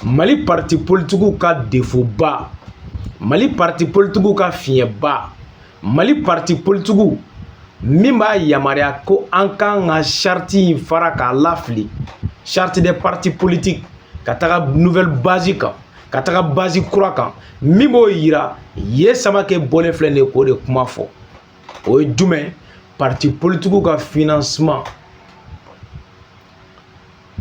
Mali parti politique ka défaut ba, Mali parti politique ka fiɲɛ ba, Mali parti politique min b'a yamaruya ko an kan ka charte in fara k'a lafili, charte des partis politiques ka taga nouvelle base kan, ka taga base kura kan, min b'o yira Ye Samake bɔlen filɛ nin ye k'o de kuma fɔ. O ye jumɛn? Parti politique ka financement.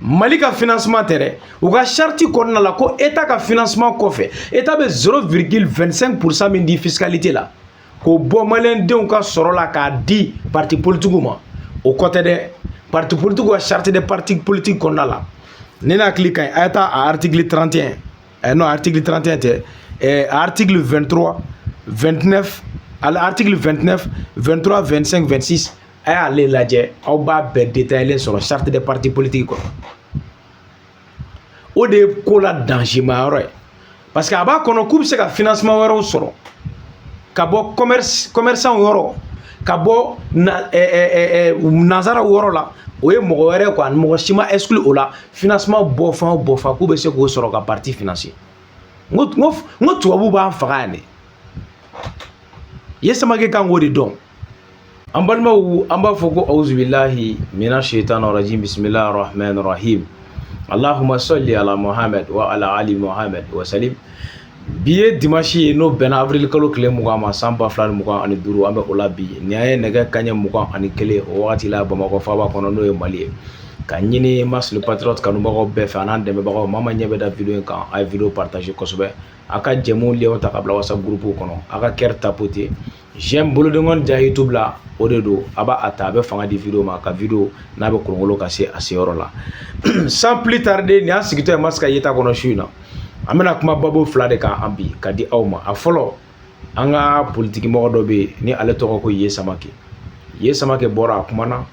Mali ka financement tɛ dɛ, u ka charte kɔnɔna la ko état ka financement kɔfɛ, état bɛ 0,25% min di fiscalité la, k'o bɔ maliyɛndenw ka sɔrɔ la k'a di parti politique ma. O kɔ tɛ dɛ, parti politique ka charte des partis politiques kɔnɔna la. Ni n'a hakili ka ɲi, a ye taa a article 31, non article 31 tɛ, article 23, 29, article 29, 23, 25, 26. A y'ale lajɛ, aw b'a bɛɛ détaillé sɔrɔ charte des partis politiques kɔnɔ. O de ye ko la danger ma yɔrɔ ye, parce que a b'a kɔnɔ k'u bɛ se ka financement wɛrɛw sɔrɔ ka bɔ commerçant yɔrɔ, ka bɔ nanzaraw yɔrɔ la. O ye mɔgɔ wɛrɛ quoi, mɔgɔ si ma exclu o la, financement bɔ fan o bɔ fan k'u bɛ se k'o sɔrɔ ka parti financer. N ko tubabu b'an faga yan de. Ye Samake kan k'o de dɔn. An balimaw, an b'a fɔ ko auzubillahi mina shaitanir rajim, bismillahir rahmanir rahim. Allahumma salli ala Muhammad wa ala ali Muhammad wa salim. Bi ye dimanche ye n'o bɛnna avril kalo tile 20 ma san 2025 an bɛ o la bi. Ni an ye nɛgɛ kanɲɛ 21 o wagati la Bamakɔ faaba kɔnɔ n'o ye Mali ye. Ka ɲini Mas le Patriote kanubagaw bɛɛ fɛ an'an dɛmɛbagaw, maa ma ɲɛ bɛ da vidéo in kan, a ye vidéo partager kosɛbɛ. A ka jɛmu lien ta ka bila WhatsApp groupe kɔnɔ, a ka cœur tapoter. J'aime bolodenkɔni ja YouTube la, o de don, a b'a ta, a bɛ fanga di vidéo ma, ka vidéo n'a bɛ kolonkolon ka se a seyɔrɔ la. Sans plus tarder, ni an sigitɔ ye Mas ka yeta kɔnɔ su in na. An bɛna kuma babo fila de kan an bi ka di aw ma. A fɔlɔ, an ka politique mɔgɔ dɔ bɛ yen ni ale tɔgɔ ko Ye Samake. Ye Samake bɔra a kumana,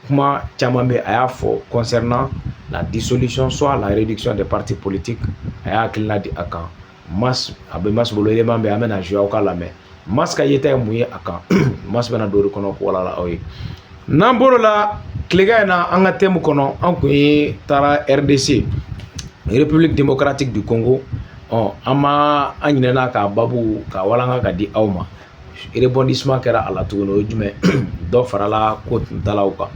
kuma caman bɛ a y'a fɔ concernant la dissolution soit la réduction des partis politiques. A y'a hakilina di a kan. Mas a bɛ Mas bolo élément bɛ an bɛna jouer aw ka lamɛn. Mas ka yeta ye mun ye a kan? Mas bɛna don o de kɔnɔ k'o walala aw ye. N'an bɔr'o la tilegan in na an ka thème kɔnɔ, an kun ye taara RDC, République démocratique du Congo. An ma an ɲinɛna k'a babu ka walanga ka di aw ma. Rebondissement kɛra a la tuguni, o ye jumɛn? Dɔ farala ko tuntalaw kan.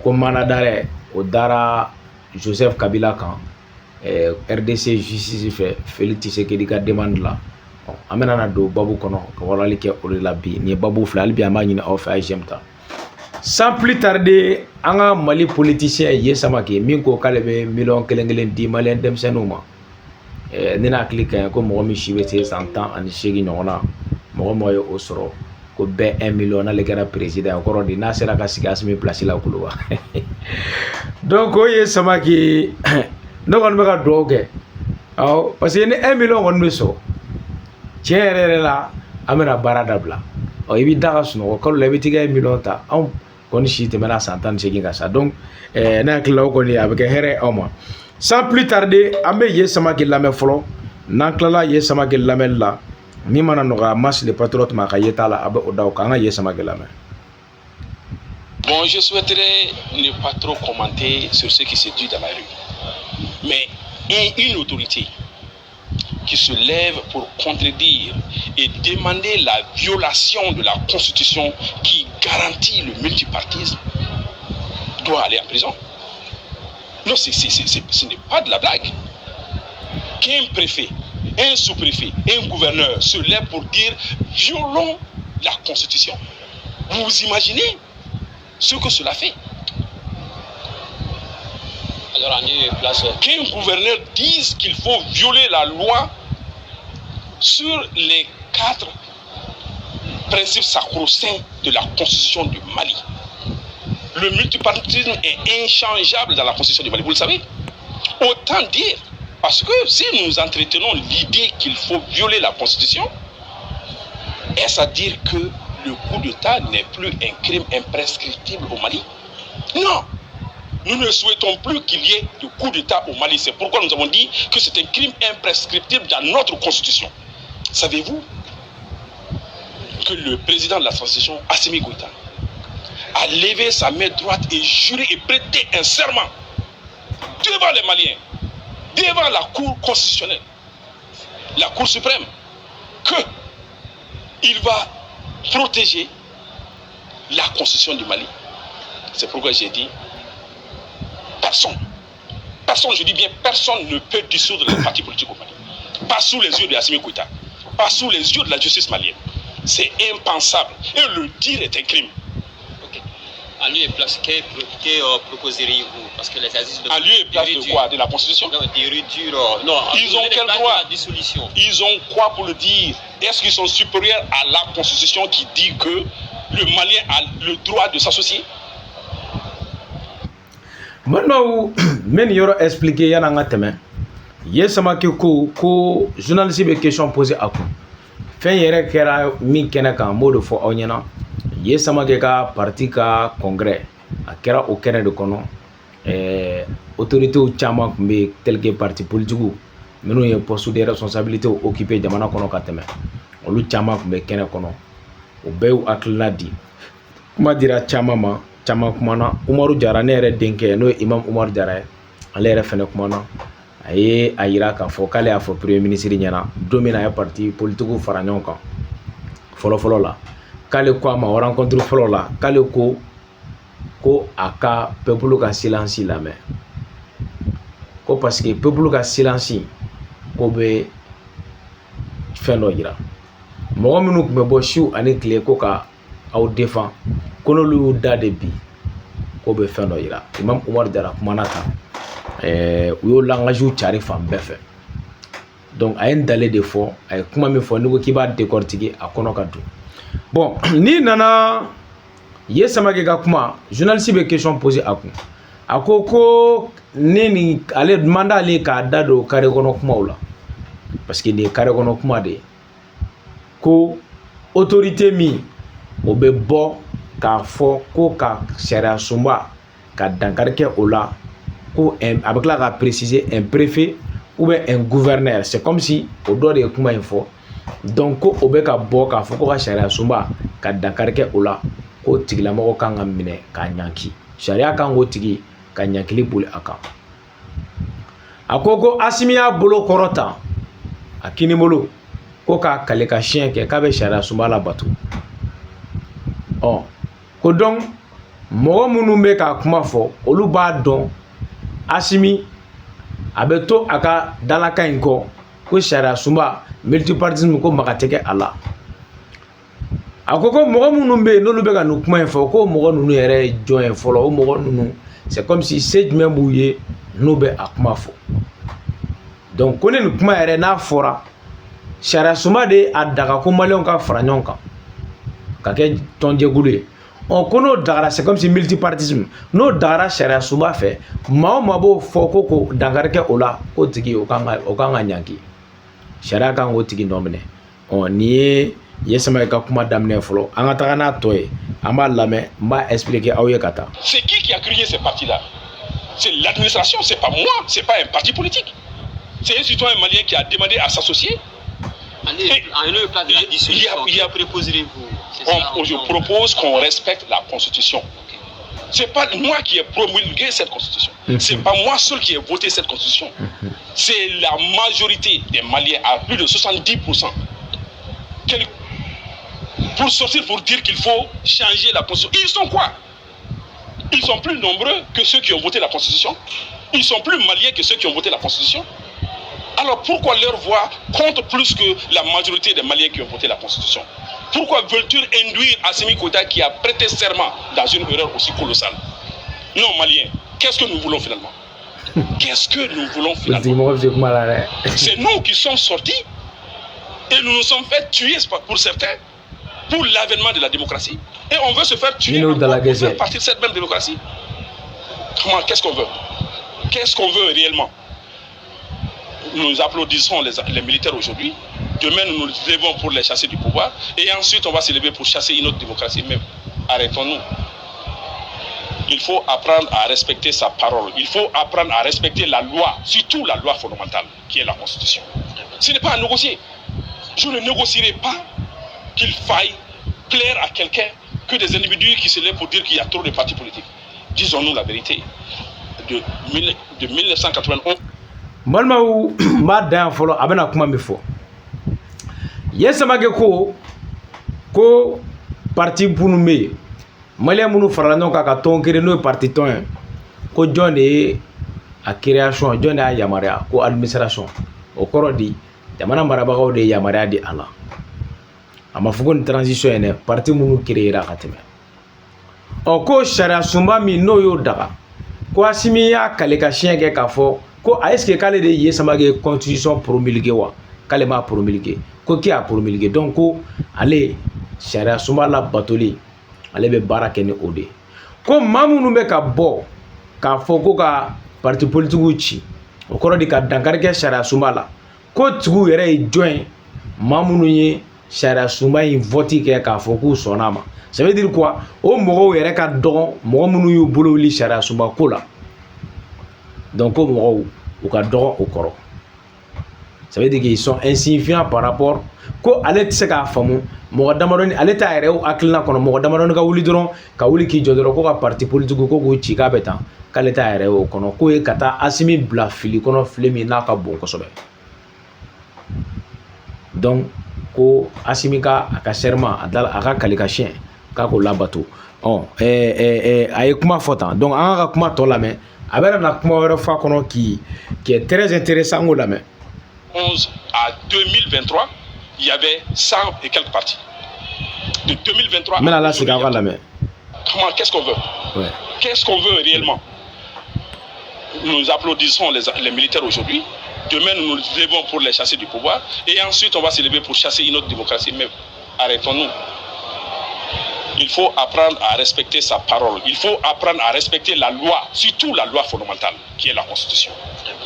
Ko mana d'arrêt o dara Joseph Kabila kan, RDC justice fɛ Félix Tshisekedi ka demande la. An bɛna na don babu kɔnɔ ka walali kɛ o de la bi. Nin ye babu fila, hali bi an b'a ɲini aw fɛ, a ye j'aime ta. Sans plus tarder, an ka Mali politicien Ye Samake min ko k'ale bɛ miliyɔn kelen kelen di maliyɛn denmisɛnninw ma. Ne n'a hakili ka ɲi ko mɔgɔ min si bɛ se san 18 ɲɔgɔn na, mɔgɔ mɔgɔ ye o sɔrɔ ko bɛɛ 1 million n'ale kɛra président, o kɔrɔ de n'a sera ka sigi Asimi place la kulo wa. Donc o Ye Samake ne kɔni bɛ ka dugawu kɛ, awɔ, parce que ni 1 million kɔni bɛ sɔrɔ, tiɲɛ yɛrɛ yɛrɛ la an bɛna baara dabila. I bɛ da ka sunɔgɔ kalo la i bɛ tigɛ 1 million ta, anw kɔni si tɛmɛna san 18 kan sa. Donc ne hakili la o kɔni a bɛ kɛ hɛrɛ aw ma. Sans plus tarder, an bɛ Ye Samake lamɛn fɔlɔ. N'an tilala Ye Samake lamɛnni la, min mana nɔgɔya Mas le Patriote ma ka yeta la, a bɛ o da o kan. An ka Ye Samake lamɛn. Bon, je souhaiterais ne pas trop commenter sur ce qui se dit dans la rue. Mais une autorité qui se lève pour contredire et demander la violation de la Constitution qui garantit le multipartisme doit aller en prison. Non, ce n'est pas de la blague. Qu'un préfet, un sous-préfet, un gouverneur se lève pour dire violons la Constitution. Vous imaginez ce que cela fait? Alors, qu'un gouverneur dise qu'il faut violer la loi sur les 4 principes sacro-saints de la Constitution du Mali. Le multipartisme est inchangeable dans la Constitution du Mali, vous le savez. Autant dire, parce que si nous entretenons l'idée qu'il faut violer la Constitution, est-ce à dire que le coup d'État n'est plus un crime imprescriptible au Mali? Non. Nous ne souhaitons plus qu'il y ait de coup d'État au Mali. C'est pourquoi nous avons dit que c'est un crime imprescriptible dans notre Constitution. Savez-vous que le président de la transition, Assimi Goïta, a levé sa main droite et juré et prêté un serment devant les Maliens devant la Cour constitutionnelle, la Cour suprême, qu'il va protéger la constitution du Mali. C'est pourquoi j'ai dit, personne, je dis bien personne ne peut dissoudre les partis politiques au Mali. Pas sous les yeux de Assimi Goïta, pas sous les yeux de la justice malienne. C'est impensable. Et le dire est un crime. Okay. En lieu et place, que proposeriez-vous? Parce que les assises de... En lieu et place de quoi? De la Constitution? Non, de réduire... Non, ils ont quel droit? La dissolution. Ils ont quoi pour le dire? Est-ce qu'ils sont supérieurs à la Constitution qui dit que le Malien a le droit de s'associer? Maintenant, même il y aura expliqué, il y en a un thème. Yes, ma ko journaliste be question posé à quoi? Fen yere kera mi kena kan mode fo awnyana. Yes, ma ke ka parti ka congrès a kera o kene de kono autorité ou chama kumbe tel que parti politique menu ye poste de responsabilité occupé jamana kono ka teme. Olu chama kumbe kene kono. O be u akla di. Kuma dira chama ma chama kuma na Umaru Jara ne yɛrɛ denkɛ no Imam Umaru Jara ale yɛrɛ fɛnɛ kuma na a ye a yira k'a fɔ k'ale y'a fɔ premier ministre ɲɛna don min na a ye parti politique fara ɲɔgɔn kan fɔlɔ la k'ale ko a ma o rencontre fɔlɔ la k'ale ko a ka peuple ka silence lamɛn ko parce que peuple ka silence ko bɛ fɛn dɔ yira mɔgɔ minnu tun bɛ bɔ su ani tile ko ka aw défend ko n'olu y'u da de bi ko bɛ fɛn dɔ yira Imam Umaru Jara kumana kan u y'o langage cari fan bɛɛ fɛ donc a ye n dalen de fɔ a ye kuma min fɔ n'i ko k'i b'a décortiquer a kɔnɔ ka don bon n'i nana ye Samake ka kuma journaliste bɛ question poser a kun a ko ne ni ale demande ale k'a da don carré kɔnɔ kumaw la parce que nin ye carré kɔnɔ kuma de ye ko autorité min o bɛ bɔ k'a fɔ ko ka sariya sunba ka dankari kɛ o la ko a bɛ tila ka préciser un préfet ou bien un gouverneur c'est comme si o dɔ de ye kuma in fɔ donc ko o bɛ ka bɔ k'a fɔ ko ka sariya sunba ka dankari kɛ o la ko tigilamɔgɔ kan ka minɛ k'a ɲanki sariya kan k'o tigi ka ɲankili boli a kan a ko Assimi y'a bolo kɔrɔta a kini bolo ko k'a kale ka siɲɛ kɛ k'a bɛ sariya sunba labato ko donc mɔgɔ minnu bɛ ka kuma fɔ olu b'a dɔn Assimi a bɛ to a ka dalakan in kɔ ko sariya sunba multipartisme ko maga tɛ kɛ a la a ko mɔgɔ minnu bɛ yen n'olu bɛ ka nin kuma in fɔ ko mɔgɔ ninnu yɛrɛ ye jɔn ye fɔlɔ o mɔgɔ ninnu c'est comme si se jumɛn b'u ye n'u bɛ a kuma fɔ donc ko ne nin kuma yɛrɛ n'a fɔra sariya sunba de a daga ko maliyɛnw ka fara ɲɔgɔn kan ka kɛ tɔnjɛkulu ye ko n'o dagara c'est comme si multipartisme n'o dagara sariya sunba fɛ maa o maa b'o fɔ ko dankari kɛ o la ko tigi o kan ka ɲanki sariya kan k'o tigi nɔ minɛ nin ye Samake ka kuma daminɛ fɔlɔ an ka taga n'a tɔ ye an b'a lamɛn n b'a expliquer aw ye ka taa. C'est qui a créé ces partis-là? C'est l'administration, c'est pas moi, c'est pas un parti politique. C'est un citoyen malien qui a demandé à s'associer. En lieu place de la dissolution, je propose qu'on respecte la Constitution. Okay. C'est pas moi qui ai promulgué cette Constitution. C'est pas moi seul qui ai voté cette Constitution. C'est la majorité des Maliens, à plus de 70%. Pour sortir pour dire qu'il faut changer la Constitution. Ils sont quoi? Ils sont plus nombreux que ceux qui ont voté la Constitution. Ils sont plus maliens que ceux qui ont voté la Constitution. Alors pourquoi leur voix compte plus que la majorité des Maliens qui ont voté la Constitution? Pourquoi veulent-ils induire Assimi Goïta qui a prêté serment dans une erreur aussi colossale? Non, Maliens, qu'est-ce que nous voulons finalement? Qu'est-ce que nous voulons finalement? C'est nous qui sommes sortis et nous nous sommes fait tuer pour certains pour l'avènement de la démocratie. Et on veut se faire tuer pour faire partie de cette même démocratie. Comment? Qu'est-ce qu'on veut? Qu'est-ce qu'on veut réellement? Nous applaudissons les militaires aujourd'hui. Demain, nous nous levons pour les chasser du pouvoir. Et ensuite, on va se lever pour chasser une autre démocratie. Mais arrêtons-nous. Il faut apprendre à respecter sa parole. Il faut apprendre à respecter la loi, surtout la loi fondamentale, qui est la Constitution. Ce n'est pas à négocier. Je ne négocierai pas qu'il faille plaire à quelqu'un que des individus qui se lèvent pour dire qu'il y a trop de partis politiques. Disons-nous la vérité. De 1991... balma wu ma dan folo abena kuma mi fo yesamage ko parti bunu me malien munu farala non ka ton kere no parti ton ko jonde a création jonde a yamaria ko administration o korodi jamana marabagaw de yamaria di ala ama fugo ni transition ene parti munu créera kateme o ko sharia sumba mi no yo daga ko asimi ya kale ka chien ke ka fo ko est-ce que kale de yesamage constitution promulguée wa kale ma promulguée ko ki a promulgué donc ko ale sharia sumba la batoli ale be baraka ni ode ko mamunu be ka bo ka fo ko ka parti politique ci o koro di ka dankarke sharia sumba la ko tigu yere e join mamunu ye sharia sumba in vote ke ka fo ko sonama ça veut dire quoi o mogo yere ka don mogo munu yu bolo li sharia sumba ko la donc ko mogo o ka don o koro. Ça veut dire qu'ils sont insignifiants par rapport ko ale tse ka famu mo damaroni ale ta yere o akilna kono mo damaroni ka wuli doron ka wuli ki jodoro ko ka parti politique ko go ci ka betan kale ta yere o kono ko e kata asimi bla fili kono flemi na ka bon ko sobe donc ko asimi ka aka serment adal aka kalika chien ka ko labato on ay kuma fota donc an ka kuma to la mais abera na kuma wera fa kono qui est très intéressant ngo la mais 2011 à 2023, il y avait 100 et quelques partis. De 2023 mais là, à c'est la main. Comment, qu'est-ce qu'on veut? Ouais. Qu'est-ce qu'on veut réellement? Nous applaudissons les militaires aujourd'hui. Demain, nous nous levons pour les chasser du pouvoir. Et ensuite, on va se lever pour chasser une autre démocratie. Mais arrêtons-nous. Il faut apprendre à respecter sa parole. Il faut apprendre à respecter la loi, surtout la loi fondamentale, qui est la Constitution.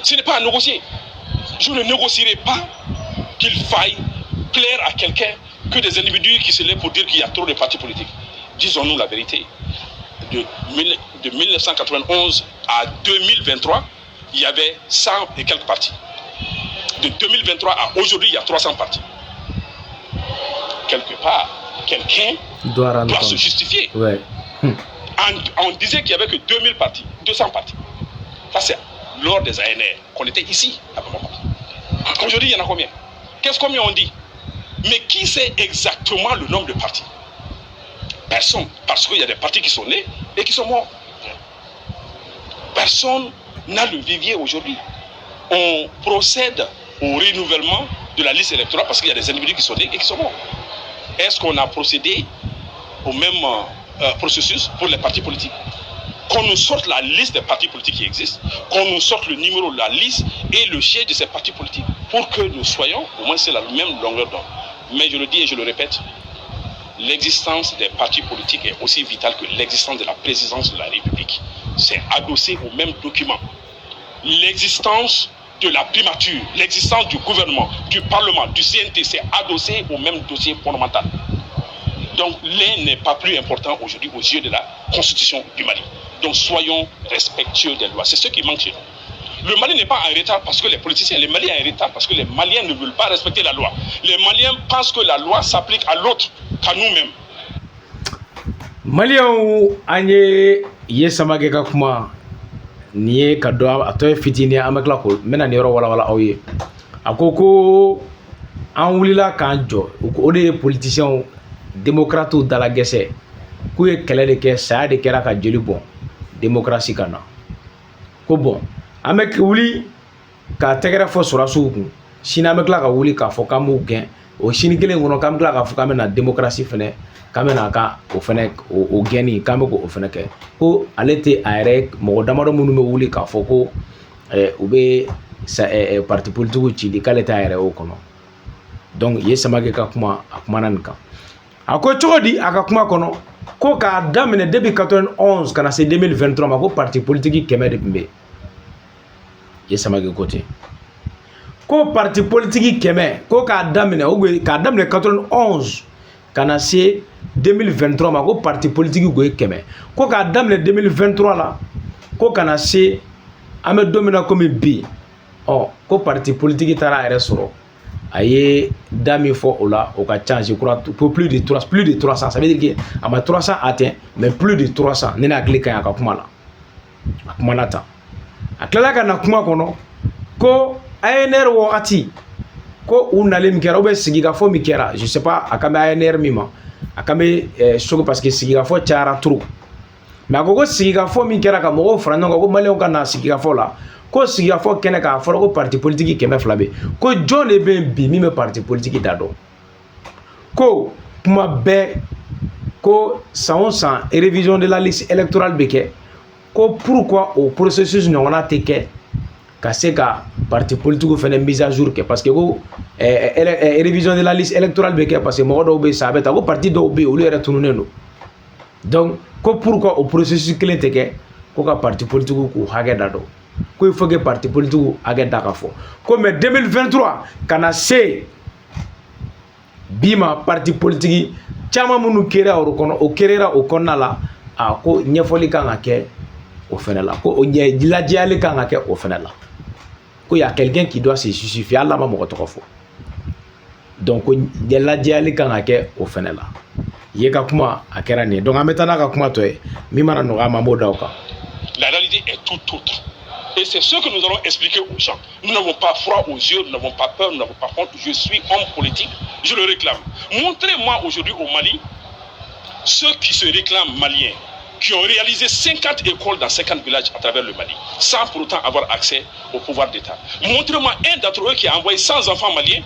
Ce n'est pas à négocier. Je ne négocierai pas qu'il faille plaire à quelqu'un que des individus qui se lèvent pour dire qu'il y a trop de partis politiques. Disons-nous la vérité. De 1991 à 2023, il y avait 100 et quelques partis. De 2023 à aujourd'hui, il y a 300 partis. Quelque part, quelqu'un doit se justifier. Ouais. On disait qu'il n'y avait que 2000 partis, 200 partis. Ça, c'est lors des ANR qu'on était ici à Bamako. Aujourd'hui, il y en a combien? Combien on dit? Mais qui sait exactement le nombre de partis? Personne. Parce qu'il y a des partis qui sont nés et qui sont morts. Personne n'a le vivier aujourd'hui. On procède au renouvellement de la liste électorale parce qu'il y a des individus qui sont nés et qui sont morts. Est-ce qu'on a procédé au même processus pour les partis politiques? Qu'on nous sorte la liste des partis politiques qui existent, qu'on nous sorte le numéro de la liste et le siège de ces partis politiques, pour que nous soyons, au moins c'est la même longueur d'onde. Mais je le dis et je le répète, l'existence des partis politiques est aussi vitale que l'existence de la présidence de la République. C'est adossé au même document. L'existence de la primature, l'existence du gouvernement, du Parlement, du CNT, c'est adossé au même dossier fondamental. Donc l'un n'est pas plus important aujourd'hui aux yeux de la Constitution du Mali. Donc soyons respectueux des lois. C'est ce qui manque chez nous. Le Mali n'est pas en retard parce que les politiciens, les Maliens sont en retard parce que les Maliens ne veulent pas respecter la loi. Les Maliens pensent que la loi s'applique à l'autre qu'à nous-mêmes. Maliens, anye yesamage ka kuma niye kado atoy fitini amakla ko mena ni ro wala awye akoko an wulila kan jo o de politiciens démocrates dans la gese ku ye kɛlɛ de kɛ saya de kɛra ka jeli bɔn démocratie kana ko bon an bɛ wuli ka tɛgɛrɛ fɔ sɔrɔsiw kun sini an bɛ tila ka wuli k'a fɔ k'an b'u gɛn o sini kelen kɔnɔ k'an bɛ tila k'a fɔ k'an bɛ na démocratie fɛnɛ k'an bɛ na ka o fɛnɛ o gɛnni k'an bɛ k'o fɛnɛ kɛ ko ale tɛ a yɛrɛ mɔgɔ damadɔ minnu bɛ wuli k'a fɔ ko u bɛ parti politique ci di k'ale t'a yɛrɛ o kɔnɔ donc ye Samake ka kuma a kumana nin kan a ko cogo di a ka kuma kɔnɔ ko k'a daminɛ depuis 91 kana se 2023 ma ko parti politique 100 de tun bɛ ye Samake ko ten ko parti politique 100 ko k'a daminɛ 91 kana se 2023 ma ko parti politique go 100 ko k'a daminɛ 2023 la ko kana se an bɛ don min na komi bi ko parti politique taara a yɛrɛ sɔrɔ a ye da min fɔ o la o ka ca je crois pour plus de 300 ça veut dire que a ma 300 atteint mais plus de 300 ne n'a hakili ka ɲi a ka kuma la a kumana tan a tilala ka na kuma kɔnɔ ko ANR wagati ko u nalen min kɛra ou bien sigikafɔ min kɛra je sais pas a kan bɛ ANR min ma a kan bɛ choc parce que sigikafɔ cayara trop mais a ko sigikafɔ min kɛra ka mɔgɔw fara ɲɔgɔn kan ko maliyɛnw ka na sigikafɔ la ko sigikafɔ kɛnɛ k'a fɔra ko parti politique 200 bɛ ko jɔn de bɛ bi min bɛ parti politique da dɔn ko kuma bɛɛ ko san o san révision de la liste électorale bɛ kɛ ko pourquoi o processus ɲɔgɔnna tɛ kɛ ka se ka parti politique fana mise à jour kɛ parce que ko révision de la liste électorale bɛ kɛ parce que mɔgɔ dɔw bɛ sa a bɛ ta ko parti dɔw bɛ yen olu yɛrɛ tununnen don donc ko pourquoi o processus kelen tɛ kɛ ko ka parti politique k'u hakɛ da dɔn ko il faut que parti politique hakɛ da ka fɔ ko mais 2023 kana se bi ma parti politique caman minnu kɛra o kɔnɔ o kɛra o kɔnɔna la a ko ɲɛfɔli kan ka kɛ o fɛnɛ la ko o lajɛyali kan ka kɛ o fɛnɛ la ko y a quelqu'un qui doit se justifier hali n'a ma mɔgɔ tɔgɔ fɔ donc ko lajɛyali kan ka kɛ o fɛnɛ la ye ka kuma a kɛra nin donc an bɛ taa n'a ka kuma tɔ ye min mana nɔgɔya ma an b'o da o kan. La réalité est tout autre. Et c'est ce que nous allons expliquer aux gens. Nous n'avons pas froid aux yeux, nous n'avons pas peur, nous n'avons pas honte. Je suis homme politique, je le réclame. Montrez-moi aujourd'hui au Mali ceux qui se réclament maliens, qui ont réalisé 50 écoles dans 50 villages à travers le Mali, sans pour autant avoir accès au pouvoir d'État. Montrez-moi un d'entre eux qui a envoyé 100 enfants maliens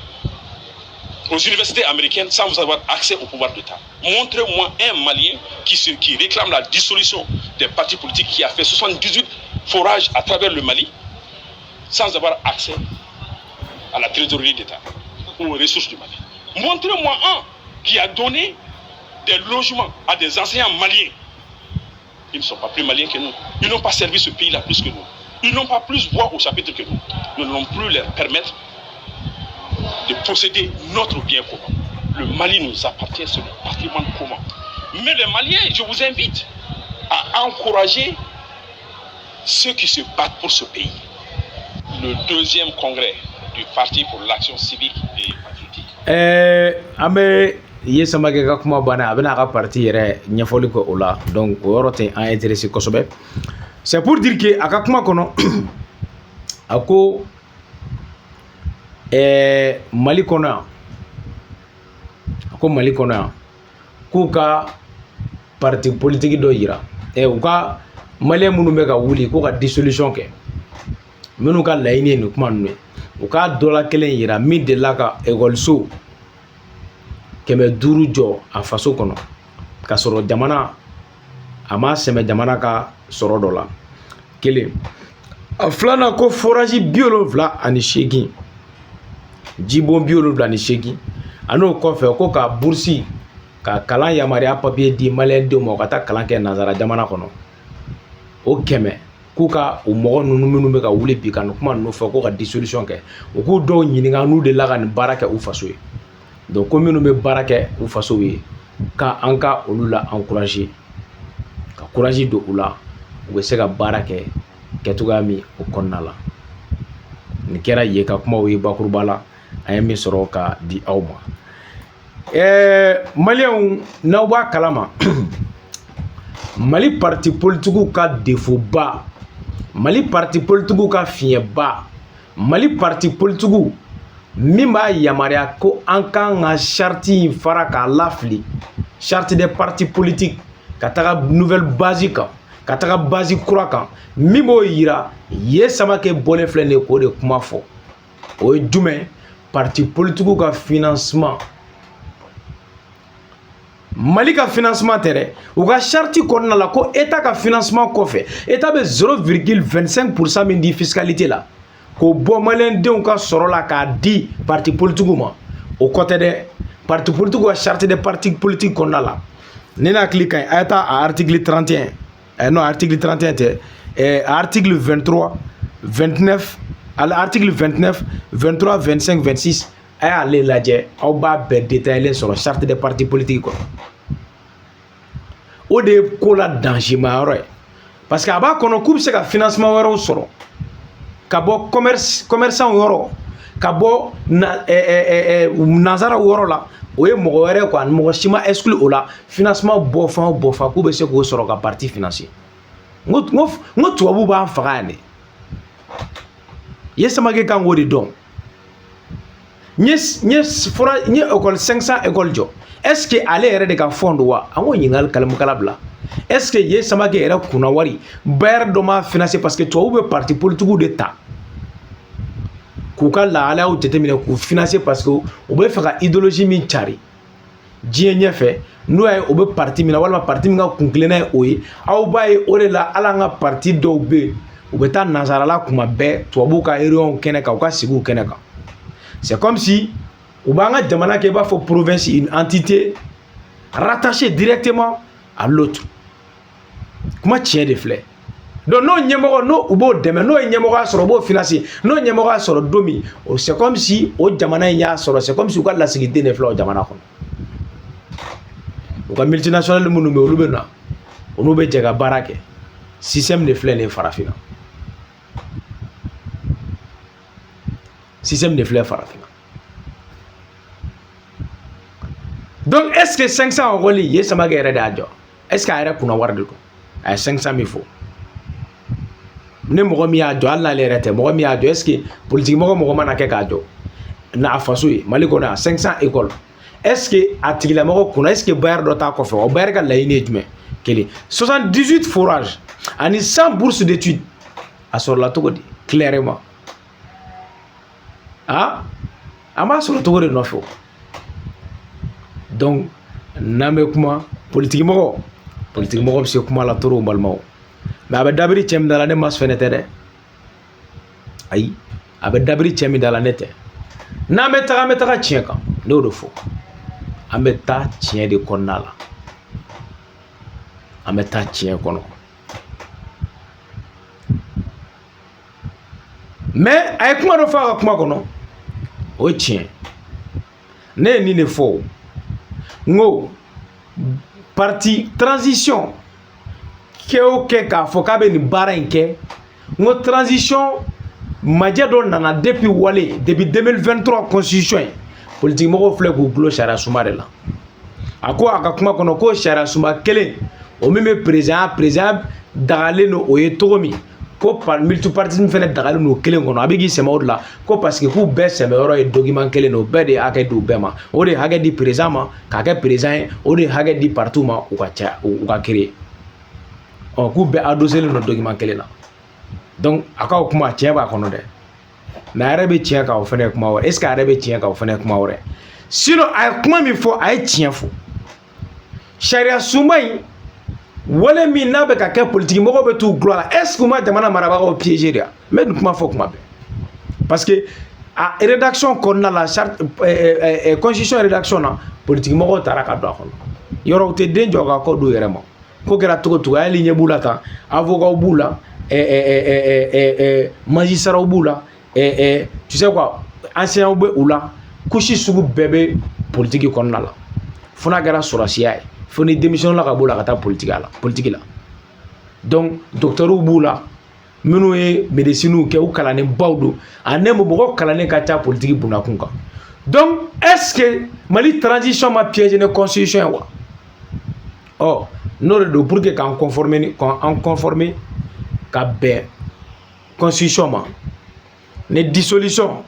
aux universités américaines sans avoir accès au pouvoir d'État. Montrez-moi un Malien qui réclame la dissolution des partis politiques, qui a fait 78 forages à travers le Mali sans avoir accès à la trésorerie d'État ou aux ressources du Mali. Montrez-moi un qui a donné des logements à des enseignants maliens. Ils ne sont pas plus maliens que nous. Ils n'ont pas servi ce pays-là plus que nous. Ils n'ont pas plus voix au chapitre que nous. Nous n'allons plus leur permettre de posséder notre bien commun. Le Mali nous appartient, c'est le patrimoine commun. Mais les Maliens, je vous invite à encourager ceux qui se battent pour ce pays. Le deuxième congrès du Parti pour l'action civique et patriotique. Ambe ye samake ka kuma bana abena ka parti yɛrɛ ɲɛfɔli kɛ o la donc o yɔrɔ tɛ an intéressé kosɛbɛ. C'est pour dire que a ka kuma kɔnɔ a ko Mali kɔnɔ yan a ko Mali kɔnɔ yan k'u ka parti politique dɔ yira u ka malien minnu bɛ ka wuli k'u ka dissolution kɛ minnu ka laɲini ye nin kuma ninnu ye u ka dɔ la kelen yira min delila ka ekɔliso 500 jɔ a faso kɔnɔ ka sɔrɔ jamana a ma sɛmɛ jamana ka sɔrɔ dɔ la kelen a filanan ko forage 78 jibon 78 an'o kɔfɛ ko ka bourse ka kalan yamaruya papier di malien denw ma ka taa kalan kɛ nanzara jamana kɔnɔ o 100 k'u ka o mɔgɔ ninnu minnu bɛ ka wuli bi ka nin kuma ninnu fɔ ko ka dissolution kɛ u k'u dɔw ɲininka n'u delila ka nin baara kɛ u faso ye donc ko minnu bɛ baara kɛ u faso ye ka an ka olu la encourager ka courage don u la u bɛ se ka baara kɛ kɛcogoya min o kɔnɔna la nin kɛra ye ka kumaw ye bakuruba la an ye min sɔrɔ ka di aw ma maliyɛnw n'aw b'a kalama Mali parti politique ka défaut ba Mali parti politique ka fiɲɛ ba Mali parti politique min b'a yamaruya ko an kan ka charte in fara k'a lafili charte des partis politiques ka taga nouvelle base kan ka taga base kura kan min b'o yira ye Samake bɔlen filɛ nin ye k'o de kuma fɔ o ye jumɛn parti politique ka financement Mali ka financement tɛ dɛ u ka charte kɔnɔna la ko état ka financement kɔfɛ état bɛ 0,25% min di fiscalité la k'o bɔ malien denw ka sɔrɔ la k'a di parti politique ma o kɔ tɛ dɛ parti politique ka charte des partis politiques kɔnɔna la ne hakili ka ɲi a ye taa a article 31 non article 31 tɛ article 23 29 article 29 23 25 26 a y'ale lajɛ aw b'a bɛɛ détaillé sɔrɔ charte des partis politiques kɔnɔ o de ye ko la danger ma yɔrɔ ye parce que a b'a kɔnɔ k'u bɛ se ka financement wɛrɛw sɔrɔ ka bɔ commerçant yɔrɔ ka bɔ nanzara yɔrɔ la o ye mɔgɔ wɛrɛ quoi mɔgɔ si ma exclu o la financement bɔ fan o bɔ fan k'u bɛ se k'o sɔrɔ ka parti financer n ko tubabu b'an faga yan de ye samake kan wo de don nye école 500 école jo est-ce que ale yɛrɛ de ka fond wa ango nyingal kalam kala bla est-ce que ye samake yɛrɛ kuna wari bayar do ma financer parce que to be parti politique de ta k'u ka lahala u jateminɛ k'u financer parce que u bɛ fɛ ka idéologie min cari diɲɛ ɲɛfɛ n'o ye o bɛ parti min na walima parti min ka kunkilenna ye o ye aw b'a ye o de la ala an ka parti dɔw bɛ yen u bɛ taa nansarala kuma bɛɛ tubabuw ka réunion kɛnɛ kan u ka sigiw kɛnɛ kan c'est comme si u b'an ka jamana kɛ i b'a fɔ province une entité rattachée directement à l'autre kuma tiɲɛ de filɛ donc n'o ɲɛmɔgɔ n'o u b'o dɛmɛ n'o ye ɲɛmɔgɔya sɔrɔ u b'o financer n'o ɲɛmɔgɔya sɔrɔ don min c'est comme si o jamana in y'a sɔrɔ c'est comme si u ka lasigiden de filɛ o jamana kɔnɔ u ka multinational minnu bɛ olu bɛ na olu bɛ jɛ ka baara kɛ système de filɛ nin ye farafinna système de filɛ farafinna donc est-ce que 500 école ye samake yɛrɛ de y'a jɔ est-ce que a yɛrɛ kunna wari de don a ye 500 min fɔ ne mɔgɔ min y'a jɔ hali n'ale yɛrɛ tɛ mɔgɔ min y'a jɔ est-ce que politique mɔgɔ mana kɛ k'a jɔ n'a faso ye Mali kɔnɔ yan 500 école est-ce que a tigilamɔgɔ kunna est-ce que bayar dɔ t'a kɔfɛ o bayar ka laɲini ye jumɛn kelen 78 forages ani 100 bourses d'études a sɔrɔla cogo di clairement an b'a sɔrɔ cogo de nɔfɛ donc n'an bɛ kuma politique mɔgɔ bɛ se kuma la trop balimaw mais a bɛ dabiri cɛ min da la ne mas fɛnɛ tɛ dɛ ayi a bɛ dabiri cɛ min da la ne tɛ n'an bɛ taga an bɛ taga tiɲɛ kan ne y'o de fɔ an bɛ taa tiɲɛ de kɔnɔna la an bɛ taa tiɲɛ kɔnɔ mais a ye kuma dɔ fɔ a ka kuma kɔnɔ o ye tiɲɛ ne ye nin de fɔ n ko parti transition kɛ o kɛ k'a fɔ k'a bɛ nin baara in kɛ n ko transition majɛ dɔ nana depuis 2023 constitution ye politique mɔgɔw filɛ k'u gulo sariya sunba de la a ko a ka kuma kɔnɔ ko sariya sunba kelen o min bɛ président dagalen don o ye cogo min ko multipartisme fɛnɛ dagalen don kelen kɔnɔ a bɛ k'i sɛmɛ o de la ko parce que k'u bɛɛ sɛmɛyɔrɔ ye document kelen de o bɛɛ de ye hakɛ di u bɛɛ ma o de ye hakɛ di président ma k'a kɛ président ye o de ye hakɛ di parti ma u ka créer k'u bɛɛ adosselen don document kelen na donc a ka o kuma tiɲɛ b'a kɔnɔ dɛ mais a yɛrɛ bɛ tiɲɛ kan o fɛnɛ ye kuma wɛrɛ est ce que a yɛrɛ bɛ tiɲɛ kan o fɛnɛ ye kuma wɛrɛ sinon a ye kuma min fɔ a ye tiɲɛ fɔ sariya sunba in wale min n'a bɛ ka kɛ politique mɔgɔw bɛ t'u gulo la est ce que u ma jamana marabagaw piéger de wa n bɛ nin kuma fɔ kuma bɛɛ parce que a rédaction kɔnɔna la charte constitution rédaction na politique mɔgɔw taara ka don a kɔnɔ yɔrɔ u tɛ den jɔ ka kɔ don u yɛrɛ ma ko kɛra cogo cogo hali ɲɛ b'u la tan avocat b'u la magistrat b'u la tu sais quoi enseignant bɛ u la couche sugu bɛɛ bɛ politique kɔnɔna la fo n'a kɛra sɔrɔsiya ye fo ni démission la ka b'o la ka taa politique la donc docteur b'u la minnu ye médecine kɛ u kalannen baw don a ne mɔgɔ kalannen ka ca politique bundakun kan donc est ce que Mali transition ma piéger ne constitution wa n'o de don pour que k'an conformer ka bɛn constitution ma ne dissolution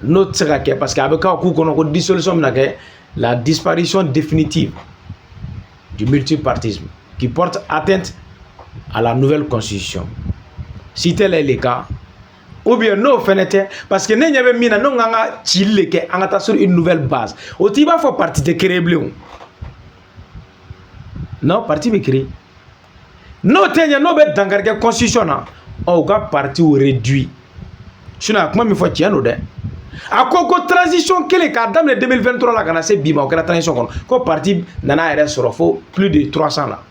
n'o tɛ se ka kɛ parce que a bɛ k'u kɔnɔ ko dissolution bɛna kɛ la disparition définitive du multipartisme qui porte atteinte à la nouvelle constitution si tel est le cas ou bien n'o fɛnɛ tɛ parce que ne ɲɛ bɛ min na n'o kan ka cili de kɛ an ka taa sur une nouvelle base o t'i b'a fɔ parti tɛ créer bilen non parti bɛ créer n'o tɛ ɲɛ n'o bɛ dankari kɛ constitution na u ka parti réduit sinon a kuma min fɔ tiɲɛ don dɛ a ko transition kelen k'a daminɛ 2023 la ka na se bi ma o kɛra transition kɔnɔ ko parti nana yɛrɛ sɔrɔ fo plus de 300 la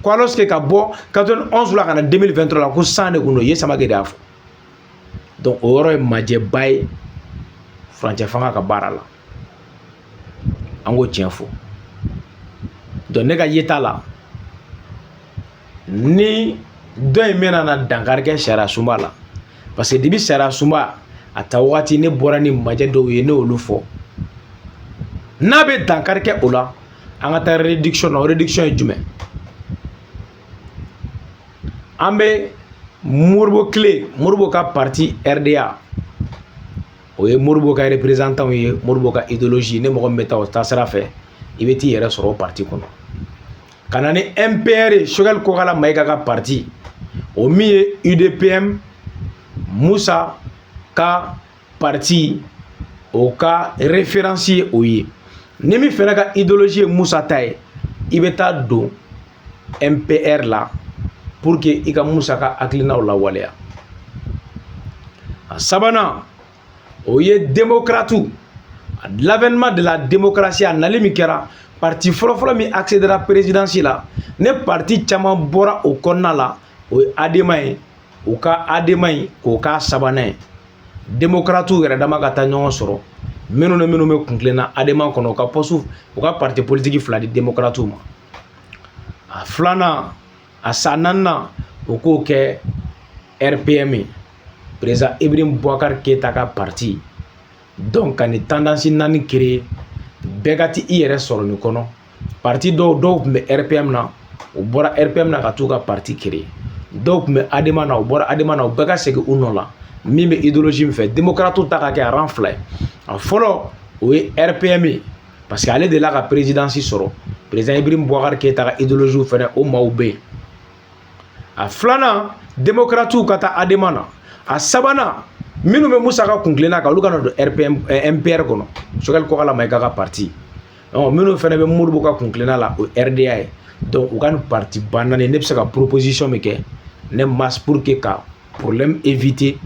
ko alors que ka bɔ 91 la ka na 2023 la ko 100 de kun don ye samake de y'a fɔ donc o yɔrɔ ye majɛba ye furancɛ fanga ka baara la an k'o tiɲɛ fɔ donc ne ka yeta la ni dɔ in bɛna na dankari kɛ sariya sunba la parce que depuis sariya sunba a ta waati ne bɔra ni majɛ dɔw ye ne olu fɔ n'a bɛ dankari kɛ o la an ka taa réduction na o réduction ye jumɛn an bɛ Moribo clé Moribo ka parti RDA o ye Moribo ka représentant ye Moribo ka idéologie ne mɔgɔ min bɛ taa o taasira fɛ i bɛ t'i yɛrɛ sɔrɔ o parti kɔnɔ ka na ni MPR Choguel Kokala Maïga ka parti o min ye UDPM Moussa ka parti o ka référence ye o ye ni min fɛnɛ ka idéologie ye Moussa ta ye i bɛ taa don MPR la pour que i ka Moussa ka hakilinaw lawaleya a sabanan o ye démocrate l'avènement de la démocratie a nali min kɛra parti fɔlɔfɔlɔ min accédera présidence la ne parti caman bɔra o kɔnɔna la o ye ADEMA ye o ka ADEMA ye k'o ka sabanan ye démocrate yɛrɛ dama ka taa ɲɔgɔn sɔrɔ minnu ni minnu bɛ kunkilenna ADEMA kɔnɔ o ka poste o ka parti politique fila di démocrate ma a filanan a san naaninan o k'o kɛ RPM ye président Ibrahim Boubacar Keïta ka parti donc ka ni tendance naani créer bɛɛ ka ti i yɛrɛ sɔrɔ nin kɔnɔ parti dɔw tun bɛ RPM na o bɔra RPM na ka t'u ka parti créer dɔw tun bɛ ADEMA na o bɔra ADEMA na o bɛɛ ka segin u nɔ la min bɛ idéologie min fɛ démocrate ta ka kɛ rang fila ye a fɔlɔ o ye RPM ye parce que ale de la ka présidence sɔrɔ président Ibrahim Boubacar Keïta ka idéologie fɛnɛ o maaw bɛ yen a filanan démocrate ka taa ADEMA na a sabanan minnu bɛ Moussa ka kunkilenna kan olu kana don MPR kɔnɔ Choguel Kokala Maïga ka parti minnu fɛnɛ bɛ Moribo ka kunkilenna la o RDA ye donc u ka nin parti ba naani ne bɛ se ka proposition min kɛ ne mas pour que ka problème éviter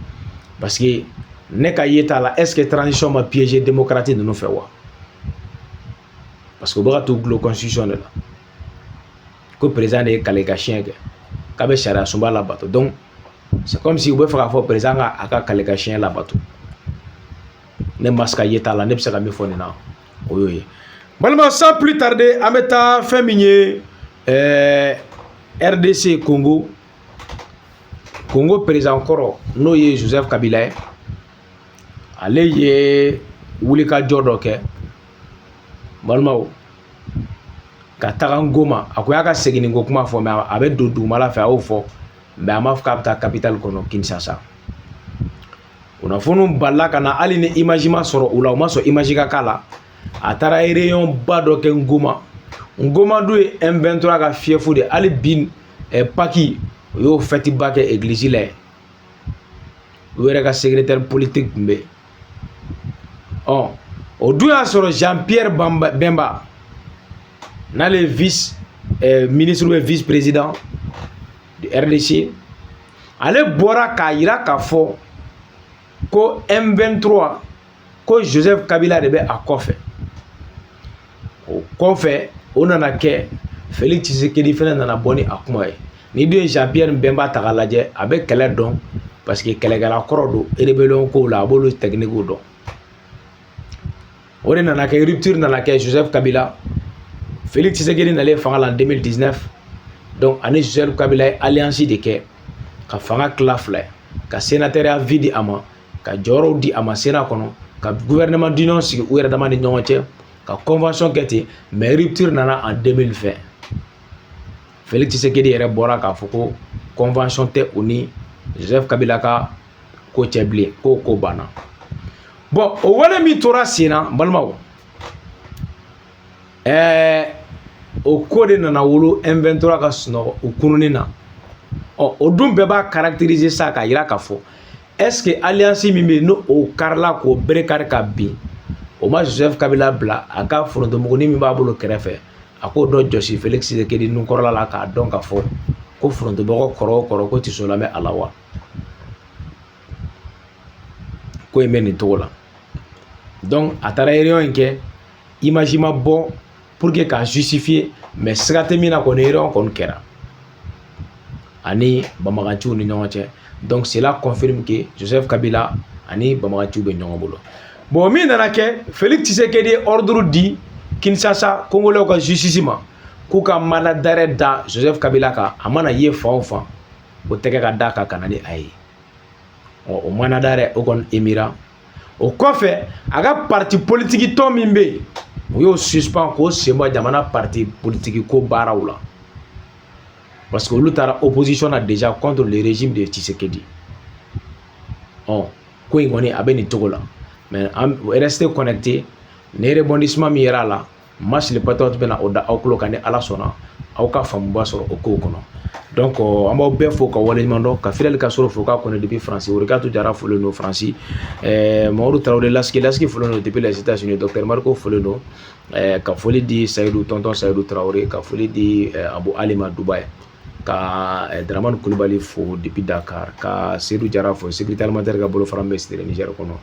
parce que ne ka yeta la est-ce que transition ma piéger démocrate ninnu fɛ wa parce que u bɛ ka t'u gulo constitution de la ko président de ye kale ka siɲɛ kɛ k'a bɛ sariya sunba labato donc c'est comme si u bɛ fɛ k'a fɔ président ka a ka kale ka siɲɛ labato ne mas ka yeta la ne bɛ se ka min fɔ nin na o y'o ye balima sans plus tarder an bɛ taa fɛn min ye RDC Congo président kɔrɔ n'o ye Joseph Kabila ye ale ye wulikajɔ dɔ kɛ balimaw ka taga Ngoma a ko y'a ka segin ko kuma fɔ mais a bɛ don dugumala fɛ a y'o fɔ mais a m'a fɔ k'a bɛ taa capitale kɔnɔ Kinshasa kunnafoniw balila ka na hali ni image ma sɔrɔ o la o ma sɔn image ka k'a la a taara réunion ba dɔ kɛ Ngoma dun ye M23 ka fief de hali bi Paki o y'o fête ba kɛ église la u yɛrɛ ka secrétaire politique tun bɛ o dun y'a sɔrɔ Jean-Pierre Bemba n'ale vice ministre ou vice président de RDC ale bɔra k'a yira k'a fɔ ko M23 ko Joseph Kabila de bɛ a kɔfɛ o kɔfɛ o nana kɛ Félix Tshisekedi fɛnɛ nana bɔ ni a kuma ye ni dun ye Jean-Pierre Bemba ta k'a lajɛ a bɛ kɛlɛ dɔn parce que kɛlɛkɛla kɔrɔ don rébellion kow la a b'olu technique dɔn o de nana kɛ rupture nana kɛ Joseph Kabila Félix Tshisekedi nalen fanga la en 2019 donc ani Joseph Kabila ye alliance de kɛ ka fanga tila fila ye ka sénateur vie di a ma ka jɔyɔrɔw di a ma Sénat kɔnɔ ka gouvernement d'union sigi u yɛrɛ dama ni ɲɔgɔn cɛ ka convention kɛ ten mais rupture nana en 2020 Félix Tshisekedi yɛrɛ bɔra k'a fɔ ko convention tɛ u ni Joseph Kabila ka ko cɛ bilen ko ko banna bon o wale min tora sen na balimaw o ko de nana wolo M23 ka sunɔgɔ o kununin na o dun bɛɛ b'a caractériser sa k'a yira k'a fɔ est-ce que alliance min bɛ yen n'o karila k'o bere kari ka bin o ma Joseph Kabila bila a ka forontomuguni min b'a bolo kɛrɛfɛ a k'o dɔ jɔsi Félix Tshisekedi nunkɔrɔla la k'a dɔn k'a fɔ ko forontomɔgɔ kɔrɔ o kɔrɔ ko tɛ sɔn lamɛn a la wa ko in bɛ nin cogo la donc a taara réunion in kɛ image ma bɔ pour que k'a justifier mais siga tɛ min na kɔni réunion kɔni kɛra ani banbaganciw ni ɲɔgɔn cɛ donc cela confirme que Joseph Kabila ani banbaganciw bɛ ɲɔgɔn bolo bon min nana kɛ Félix Tshisekedi ye ordre di Kinshasa Congolais ka justice ma k'u ka mandat d'arrêt da Joseph Kabila kan a mana ye fan o fan o tɛgɛ ka da kan ka na ni a ye o mandat d'arrêt o kɔni émira o kɔfɛ a ka parti politique tɔ min bɛ yen o y'o suspend k'o sen bɔ jamana parti politique ko baaraw la parce que olu taara opposition na déjà contre le régime de Tshisekedi. Ko in kɔni a bɛ nin cogo la, mais restez connecté, ne rebondissement min yera la Marche les Patriotes bɛna o da aw tulo kan ni Ala sɔnna aw ka faamuba sɔrɔ o kow kɔnɔ. Donc an b'aw bɛɛ fo ka waleɲuman dɔn, ka Fidèle Castro fo k'a kɔnɔ depuis France, Worikatu Jara folen don France, Mamadou Traoré Laski folen don depuis les États-Unis, Docteur Marco folen don, ka foli di Sayidou, tonton Sayidou Traoré, ka foli di Abu Alima Dubai, ka Dramane Coulibaly fo depuis Dakar, ka Seydou Jara fo secrétaire alimentaire ka bolo fara bɛ Sidere Niger kɔnɔ,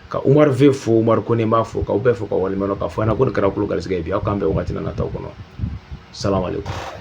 ka Umar V fo, Umar Kone m'a fo, k'aw bɛɛ fo ka waleɲuman dɔn, ka fɔ an ɲɛna ko nin kɛra kulo garisigɛ ye bi, aw k'an bɛn wagati na nataw kɔnɔ. Salam alaikum.